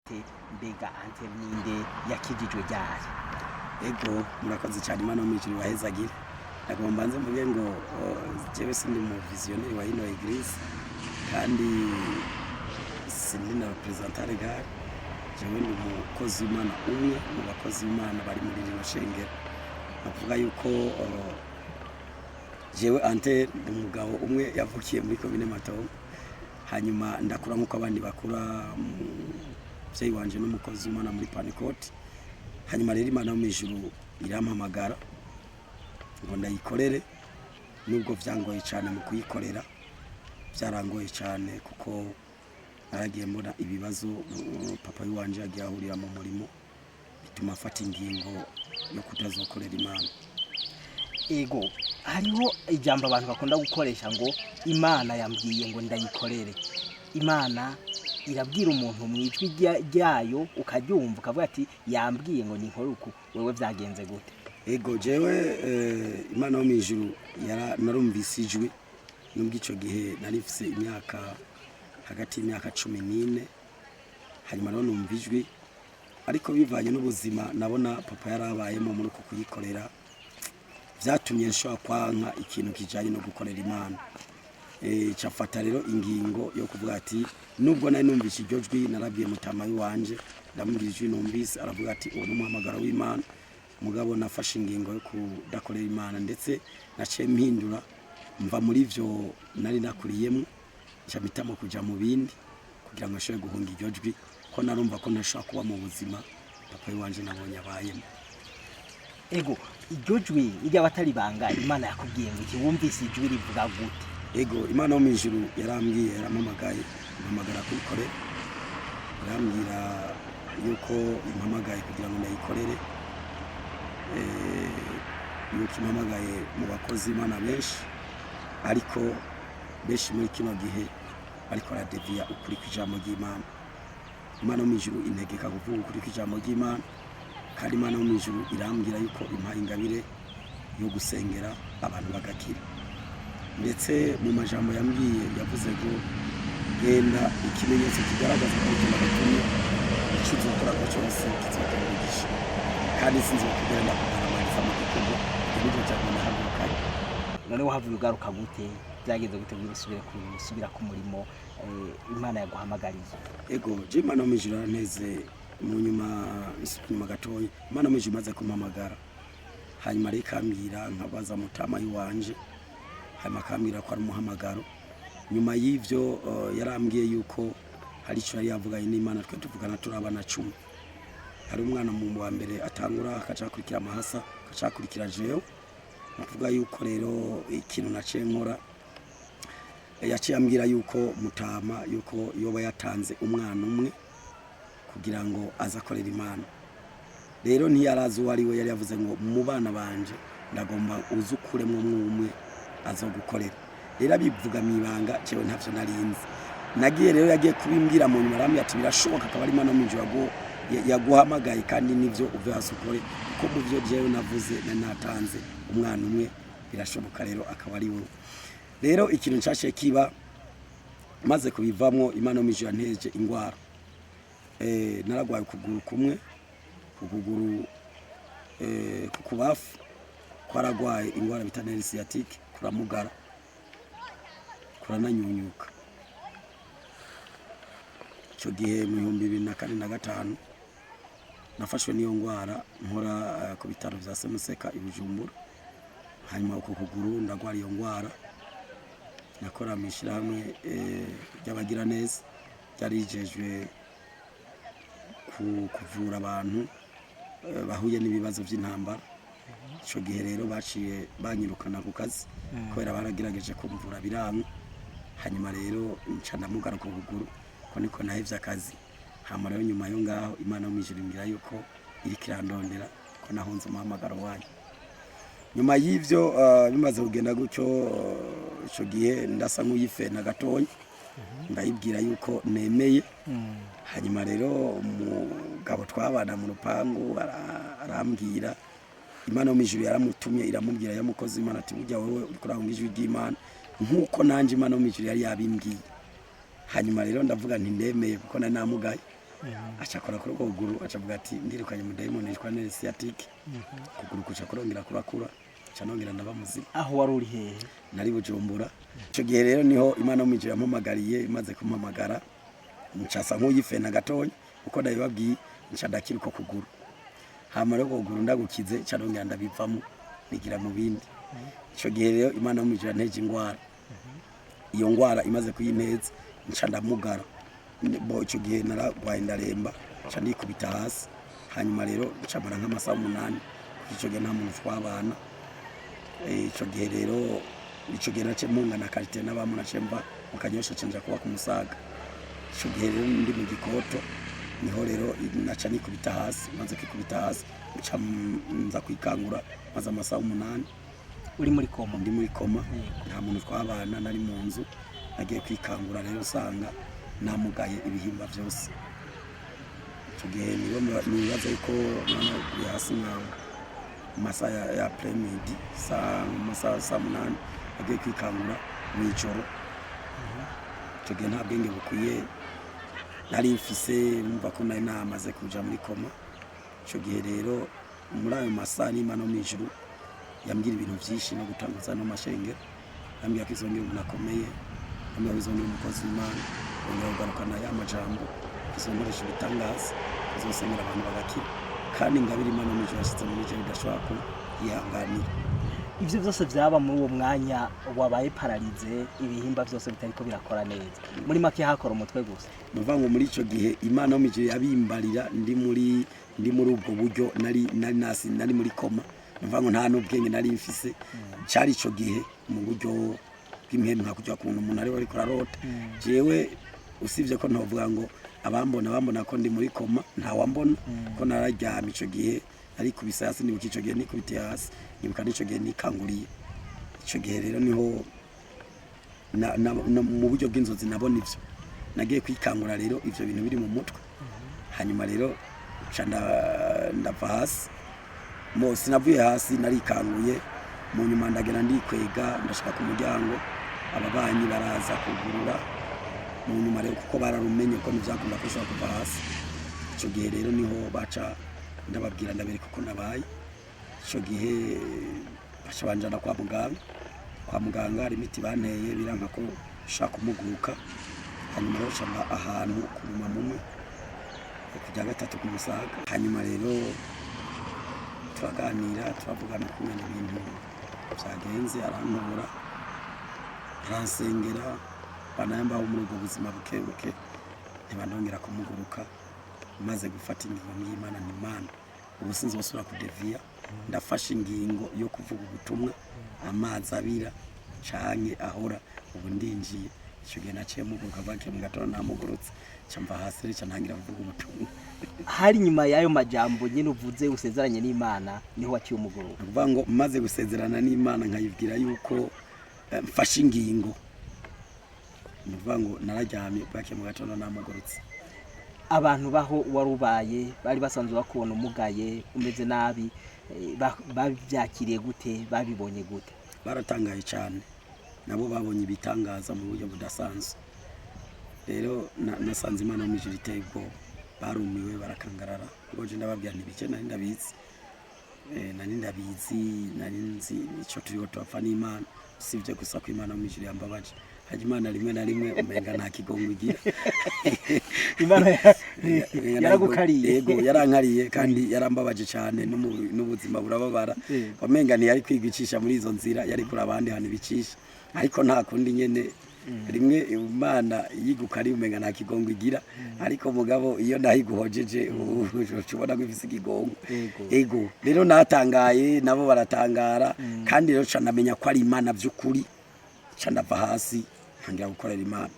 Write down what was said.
gute mbega Antel ninde yakijijwe ryari? Ego murakoze cyane Imana mu ijuru wahezagire. Nagomba mbanze mvuge ngo jewe sindi mu visionnaire wa ino eglise kandi sindi na representante gare. Jewe ndi umukozi w'Imana umwe mu bakozi b'Imana bari muri rino shengero. Navuga yuko jewe Antel ndi umugabo umwe yavukiye muri commune Matongo, hanyuma ndakura nkuko abandi bakura, muvyeyi wanje n'umukozi w'Imana muri Panecote. Hanyuma rero Imana yo mwijuru irampamagara ngo ndayikorere, nubwo vyangoye cyane mu kuyikorera, byarangoye cyane kuko naragiye mbona ibibazo papa wanje yagiye ahurira mu murimo, bituma afata ingingo yo kutazokorera Imana. Ego hariho ijambo abantu bakunda gukoresha ngo Imana yambwiye ngo ndayikorere. Imana irabwira umuntu mwijwi ryayo ukaryumva ukavuga ati yambwiye ngo ninkore uku, wewe vyagenze gute? Ego jewe Imana yo mwijuru narumvise ijwi, nubwo ico gihe narifise imyaka hagati y'imyaka 14, hanyuma rero numva ijwi, ariko bivanye n'ubuzima nabona papa yarabayemo muri uko kuyikorera, vyatumye nshobora kwanka ikintu kijanye no gukorera Imana. Cafata rero ingingo yo kuvuga ati nubwo nari numvise iryo jwi, narabwiye mutama wanje ndamubwira ijwi numvise, aravuga ati uwo n'umuhamagaro w'Imana, mugabo nafashe ingingo yo kudakorera Imana, ndetse naciye mpindura mva muri ivyo nari nakuriyemo, nca mpitamo kuja mu bindi kugira ngo nshobore guhunga iryo jwi, ko narumva ko ntashobora kuba mu buzima papa wanje nabonye abayemo. Ego iryo jwi ry'abatari banga Imana yakubwiye ngo iki, wumvise ijwi rivuga gute? Ego Imana yo mwijuru yarambwiye, yarampamagaye, impamagara kuyikorera, yarambwira yuko impamagaye kugira ngo ndayikorere, yuko impamagaye mu bakozi Imana benshi, ariko benshi muri kino gihe ariko aradeviya ukuri kw'ijambo ry'Imana. Imana yo mwijuru integeka kuvuga ukuri kw'ijambo ry'Imana, kandi Imana yo mwijuru irambwira yuko impaye ingabire yo gusengera abantu bagakira. Ndetse mu majambo yambwiye yavuze ngo genda ikimenyetso kigaragaza ko ukina gatumye icyo uzokora cyose kizokugisha, kandi sinzokugenda kugaragariza mu gikorwa ibyo cyabona haguruka. None wahavuye ugaruka gute? Byageze gute gusubira ku murimo Imana yaguhamagariye? Ego je Imana yo mwijuru aranteze mu nyuma gatoya, Imana yo mwijuru maze kumpamagara, hanyuma rekambira nkabaza mutama wanje, hanyuma akambwira ko ari umuhamagaro. Nyuma y'ivyo yarambwiye yuko hari icyo yari yavuganye n'Imana, twe tuvugana turabana 10. Hari umwana mu wa mbere atangura akacakurikira amahasa, akacakurikira jewe. Navuga yuko rero ikintu naciye nkora, yaciye ambwira yuko mutama yuko yoba yatanze umwana umwe kugira ngo azakorera Imana. Rero ntiyarazi uwo ari we, yari yavuze ngo mu bana banje ndagomba uzukuremwo umwe azogukorera. Rero abivuga mwibanga cewe ntavyo narinzi. Nagiye rero yagiye kubimbwira mu nyuma, arambwira ati birashoboka akaba ari Imana yo mwijuru yaguhamagaye, kandi nivyo uve hasi ukore, kuko mu byo jewe navuze natanze umwana umwe, birashoboka rero akaba ari wowe. Rero ikintu ncashe kiba maze kubivamwo, Imana yo mwijuru yanteje ingwara. Naragwaye ukuguru kumwe, ukuguru kukubafu kwaragwaye ingwara bita nerve sciatique, kuramugara kurananyunyuka. Icyo gihe mu 2005 nafashwe n'iyo ngwara, nkora ku bitaro vya Semuseka i Bujumbura. Hanyuma uko kuguru ndagwara iyo ngwara, nakora mishirahamwe ry'abagira neza ryarijejwe kuvura abantu bahuye n'ibibazo by'intambara. Ico gihe rero baciye banyirukana ku kazi kubera baragerageje kumvura biranga. Hanyuma rero nca ndamugara ku kuguru, ko niko nahevye akazi. Hama rero nyuma yo ngaho Imana yo mwijuru imbwira yuko iri kirandondera ko nahunze umuhamagaro wayo. Nyuma y'ivyo bimaze kugenda gutyo, ico gihe ndasa nk'uyifena gatonya, ndayibwira yuko nemeye. Hanyuma rero umugabo twabana mu rupangu arambwira, Imana yo mwijuru yaramutumye iramubwira yamukoze Imana ati burya wewe uri kurahunga ijwi ry'Imana nkuko nanje Imana yo mwijuru yari yabimbwiye. Hanyuma rero ndavuga nti ndemeye kuko nanamugaye, acakora kuri kuguru acavuga ati ndirukanye umudayimoni yitwa nerve sciatique kuguru kuca kurongera kurakura canongera ndaba muzima. Aho wari uri hehe? Nari Bujumbura. Ico gihe rero niho Imana umwijira yampamagariye, imaze kumpamagara ncasa nk'uyifena gatonya uko ndabibabwiye, nca ndakira uko kuguru. Hama rero kuguru ndagukize canongera ndabivamo nigira mu bindi. Ico gihe rero Imana umwijira nteje ingwara. Iyo ngwara imaze kuyineza nca ndamugara. Bo ico gihe naragwaye ndaremba nca ndikubita hasi. Hanyuma rero ncamara nk'amasaha 8 ico gihe nta muntu twabana. Ico gihe rero ico gihe nace mungana karite n'abamu nacemba mukanyosha cenja kuba ku Musaga. Ico gihe rero ndi mu Gikoto niho rero naca nikubita hasi, maze kwikubita hasi nca nza kwikangura maze amasaha 8. Uri muri koma? Ndi muri koma, nta muntu twabana, nari mu nzu nagiye kwikangura rero usanga namugaye ibihimba byose. Ico gihe nibaza yuko none yasi masa ya premidi masa 8 agiye kwikangura mw'ijoro. Ico gihe nta bwenge bukwiye nari mfise, numva ko nari namaze kuja muri koma. Ico gihe rero muri ayo masa n'Imana mw'ijuru yambwira ibintu byinshi no gutanguza no mashenge. Yambwira ko izongera umuntu akomeye, yambwira ko izongera umukozi w'Imana, yongera kugarukana ya majambo, izonkoresha ibitangaza, izosengera abantu bagakira. Kandi ngabira Imana mw'ijuru yashyize muri je bidashobora ko yihanganira. Ivyo byose byaba muri uwo mwanya wabaye paralize, ibihimba byose bitariko birakora neza. Muri make hakora umutwe gusa. Numva ngo muri ico gihe Imana mw'ijuru yabimbarira ndi muri ubwo buryo nari muri koma. Numva ngo nta n'ubwenge nari mfise. Cyari ico gihe mu buryo bw'impemu nka kujya kuntu umuntu ari ariko ararota. Jewe usivye ko ntovuga ngo abambona ko ndi muri koma, nta wambona ko nararyama. Ico gihe ariko bisasi nibuka ico gihe nikubitiye hasi, nibuka n'ico gihe nikanguriye. Ico gihe rero niho mu buryo bw'inzozi nabona ivyo nagiye kwikangura rero ivyo bintu biri mu mutwe. Hanyuma rero ndava hasi, sinavuye hasi narikanguye. Mu nyuma ndagera ndikwega ndashika ku muryango, ababanyi baraza kugurura. Mu nyuma rero kuko bararumenye ko nivyakunda ko ushobora kuva hasi. Ico gihe rero niho baca ndababwira ndabereka uko nabaye. Ico gihe baca banjana kwa muganga hari imiti banteye biranka ko shaka kumuguruka. Hanyuma rero camba ahantu ku mumwe kujya gatatu ku Musaga. Hanyuma rero turaganira turavugana kumenya ibintu byagenze, arantobora aransengera, banayambaho muri ubwo buzima bukebuke ntibandongera kumuguruka. Maze gufata ingingo y'Imana n'Imana ubu sinzosubira kudeviya, ndafashe ingingo yo kuvuga ubutumwa amazi abira canke ahora. Ubu ndinjiye. Ico gihe naciye muguruka banke mu gatondo namugurutse camva hasi rero ntangira kuvuga ubutumwa. Hari nyuma y'ayo majambo nyine uvuze usezeranye n'Imana niho waciye umuguruka? Kuvuga ngo maze gusezerana n'Imana nkayibwira yuko mfashe ingingo, kuvuga ngo nararyamye banke mu gatondo namugurutse. Abantu baho warubaye bari basanzwe bakubona umugaye umeze nabi, babyakiriye gute, babibonye gute? Baratangaye cyane, nabo babonye ibitangaza mu buryo budasanzwe. Rero nasanze Imana mw'ijuru iteye ubwoba, barumiwe barakangarara. Ubwo je ndababwira ntibike nari ndabizi, nari nzi ico turiho tupfa n'Imana, usibye gusa ko Imana mw'ijuru yambabaje. Haje Imana rimwe na rimwe umenga nta kigongo igira. Imana yaragukariye. Yego yarankariye kandi yarambabaje cyane n'ubuzima burababara. Umenga ntiyari kwigicisha muri izo nzira, yari kuri abandi hantu bicisha. Ariko nta kundi nyene rimwe Imana yigukari umenga nta kigongo igira. Ariko mugabo iyo ndahiguhojeje ubona ko ifise ikigongo. Ego rero natangaye, nabo baratangara. Kandi rero canamenya ko ari Imana by'ukuri. Candava hasi ntangira gukorera Imana.